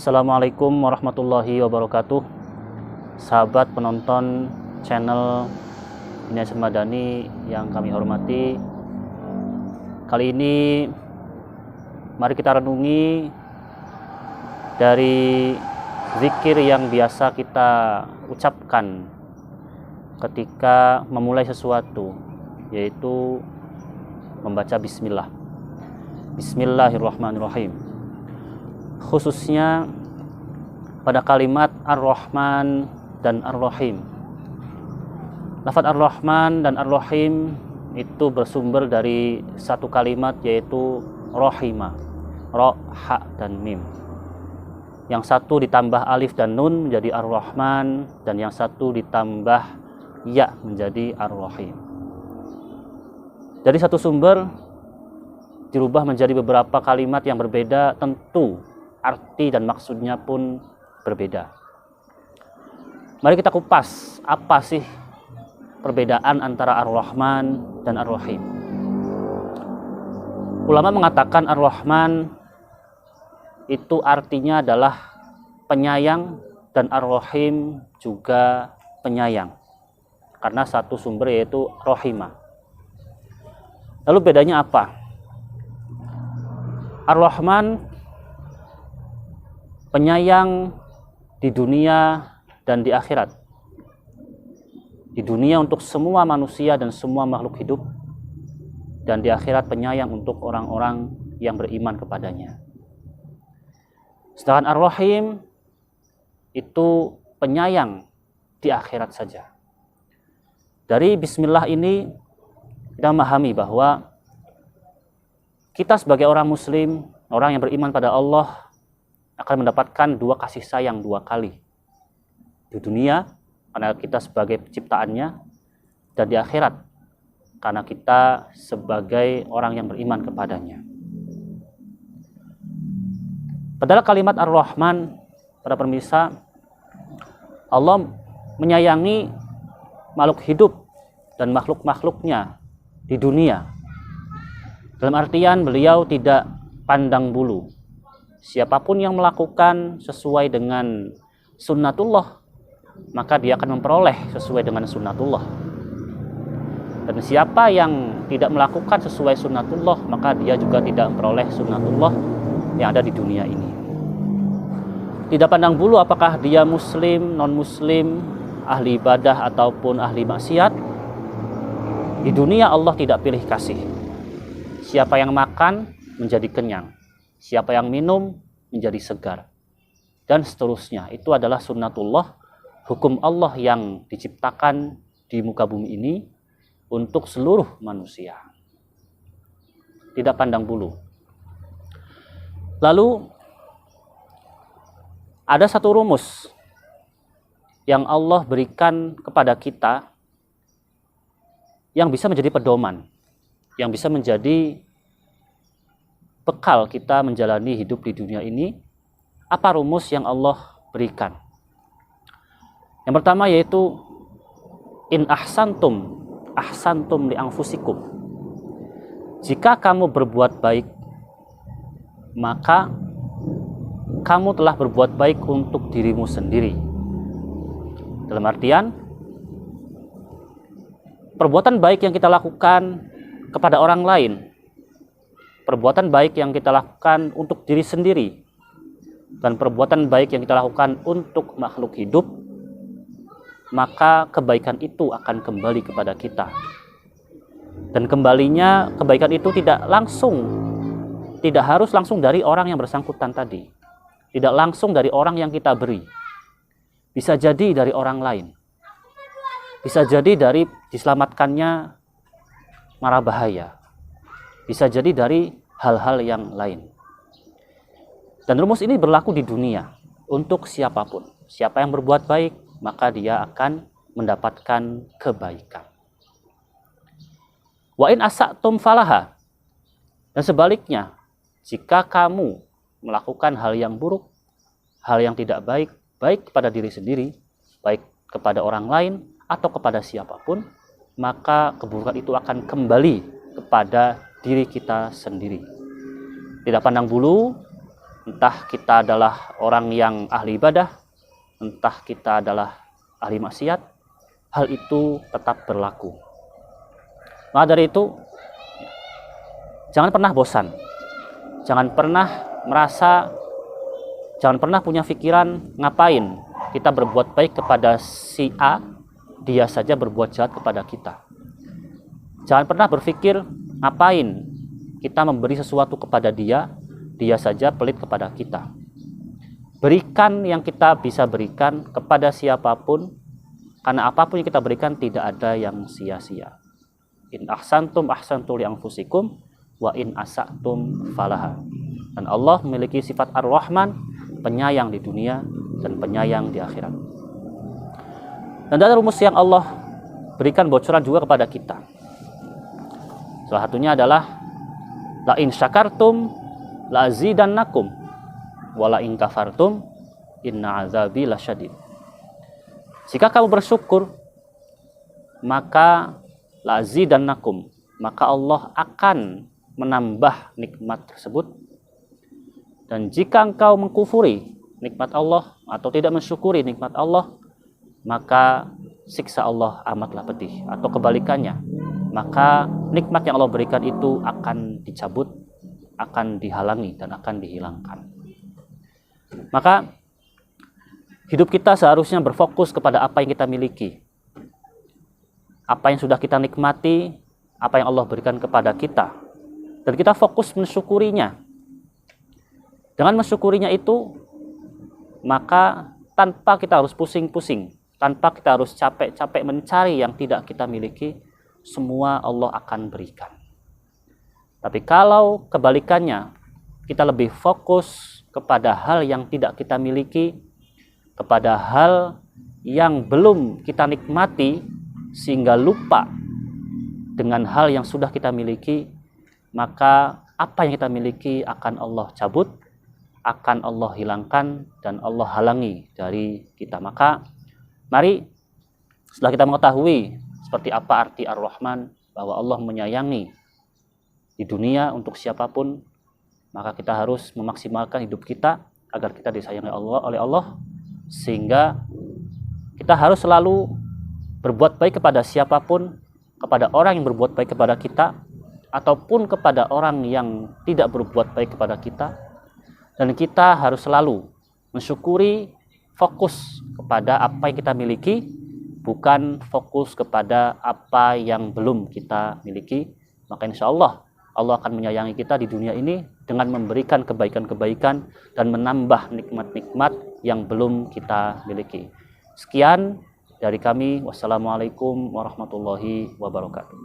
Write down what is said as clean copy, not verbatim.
Assalamualaikum warahmatullahi wabarakatuh. Sahabat penonton channel Yayasan Madani yang kami hormati, kali ini mari kita renungi dari zikir yang biasa kita ucapkan ketika memulai sesuatu, yaitu membaca bismillah. Bismillahirrahmanirrahim. Khususnya pada kalimat Ar-Rahman dan Ar-Rahim. Lafaz Ar-Rahman dan Ar-Rahim itu bersumber dari satu kalimat, yaitu Rohima, Ro, Ha, dan Mim. Yang satu ditambah alif dan nun menjadi Ar-Rahman, dan yang satu ditambah ya menjadi Ar-Rahim. Dari satu sumber dirubah menjadi beberapa kalimat yang berbeda, tentu arti dan maksudnya pun berbeda. Mari kita kupas, apa sih perbedaan antara Ar-Rahman dan Ar-Rahim. Ulama mengatakan Ar-Rahman itu artinya adalah penyayang, dan Ar-Rahim juga penyayang, karena satu sumber yaitu Rohima. Lalu bedanya apa? Ar-Rahman penyayang di dunia dan di akhirat. Di dunia untuk semua manusia dan semua makhluk hidup, dan di akhirat penyayang untuk orang-orang yang beriman kepadanya. Sedangkan Ar-Rahim itu penyayang di akhirat saja. Dari bismillah ini kita memahami bahwa kita sebagai orang muslim, orang yang beriman pada Allah, akan mendapatkan dua kasih sayang dua kali. Di dunia, karena kita sebagai penciptaannya, dan di akhirat, karena kita sebagai orang yang beriman kepadanya. Padahal kalimat Ar-Rahman, para pemirsa, Allah menyayangi makhluk hidup dan makhluk-makhluknya di dunia. Dalam artian beliau tidak pandang bulu. Siapapun yang melakukan sesuai dengan sunnatullah, maka dia akan memperoleh sesuai dengan sunnatullah. Dan siapa yang tidak melakukan sesuai sunnatullah, maka dia juga tidak memperoleh sunnatullah yang ada di dunia ini. Tidak pandang bulu apakah dia muslim, non-muslim, ahli ibadah ataupun ahli maksiat. Di dunia Allah tidak pilih kasih. Siapa yang makan menjadi kenyang, siapa yang minum menjadi segar, dan seterusnya. Itu adalah sunnatullah, hukum Allah yang diciptakan di muka bumi ini untuk seluruh manusia. Tidak pandang bulu. Lalu ada satu rumus yang Allah berikan kepada kita yang bisa menjadi pedoman, yang bisa menjadi bekal kita menjalani hidup di dunia ini. Apa rumus yang Allah berikan? Yang pertama yaitu in ahsantum li anfusikum. Jika kamu berbuat baik, maka kamu telah berbuat baik untuk dirimu sendiri. Dalam artian, perbuatan baik yang kita lakukan kepada orang lain, perbuatan baik yang kita lakukan untuk diri sendiri, dan perbuatan baik yang kita lakukan untuk makhluk hidup, maka kebaikan itu akan kembali kepada kita. Dan kembalinya kebaikan itu tidak harus langsung dari orang yang bersangkutan tadi, tidak langsung dari orang yang kita beri. Bisa jadi dari orang lain, bisa jadi dari diselamatkannya mara bahaya, bisa jadi dari hal-hal yang lain. Dan rumus ini berlaku di dunia untuk siapapun. Siapa yang berbuat baik, maka dia akan mendapatkan kebaikan. Wa in asa'tum falaha. Dan sebaliknya, jika kamu melakukan hal yang buruk, hal yang tidak baik, baik kepada diri sendiri, baik kepada orang lain, atau kepada siapapun, maka keburukan itu akan kembali kepada diri kita sendiri. Tidak pandang bulu, entah kita adalah orang yang ahli ibadah, entah kita adalah ahli maksiat, hal itu tetap berlaku. Maka dari itu, jangan pernah bosan, jangan pernah merasa, jangan pernah punya pikiran ngapain kita berbuat baik kepada si A, dia saja berbuat jahat kepada kita. Jangan pernah berpikir ngapain kita memberi sesuatu kepada dia, dia saja pelit kepada kita. Berikan yang kita bisa berikan kepada siapapun, karena apapun yang kita berikan tidak ada yang sia-sia. In ahsantum ahsantum li anfusikum wa in asa'tum falaha. Dan Allah memiliki sifat Ar-Rahman, penyayang di dunia dan penyayang di akhirat. Dan ada rumus yang Allah berikan bocoran juga kepada kita. Salah satunya adalah la in syakartum la azidannakum wala in kafartum inna azabi lasyadid. Jika kamu bersyukur, maka la azidannakum, maka Allah akan menambah nikmat tersebut. Dan jika engkau mengkufuri nikmat Allah atau tidak mensyukuri nikmat Allah, maka siksa Allah amatlah pedih. Atau kebalikannya, maka nikmat yang Allah berikan itu akan dicabut, akan dihalangi dan akan dihilangkan. Maka hidup kita seharusnya berfokus kepada apa yang kita miliki, apa yang sudah kita nikmati, apa yang Allah berikan kepada kita, dan kita fokus mensyukurinya. Dengan mensyukurinya itu, maka tanpa kita harus pusing-pusing, tanpa kita harus capek-capek mencari yang tidak kita miliki, semua Allah akan berikan. Tapi kalau kebalikannya, kita lebih fokus kepada hal yang tidak kita miliki, kepada hal yang belum kita nikmati, sehingga lupa dengan hal yang sudah kita miliki, maka apa yang kita miliki akan Allah cabut, akan Allah hilangkan, dan Allah halangi dari kita. Maka mari, setelah kita mengetahui seperti apa arti Ar-Rahman, bahwa Allah menyayangi di dunia untuk siapapun, maka kita harus memaksimalkan hidup kita agar kita disayangi oleh Allah, sehingga kita harus selalu berbuat baik kepada siapapun, kepada orang yang berbuat baik kepada kita, ataupun kepada orang yang tidak berbuat baik kepada kita. Dan kita harus selalu mensyukuri, fokus kepada apa yang kita miliki, bukan fokus kepada apa yang belum kita miliki. Maka insya Allah akan menyayangi kita di dunia ini dengan memberikan kebaikan-kebaikan dan menambah nikmat-nikmat yang belum kita miliki. Sekian dari kami. Wassalamualaikum warahmatullahi wabarakatuh.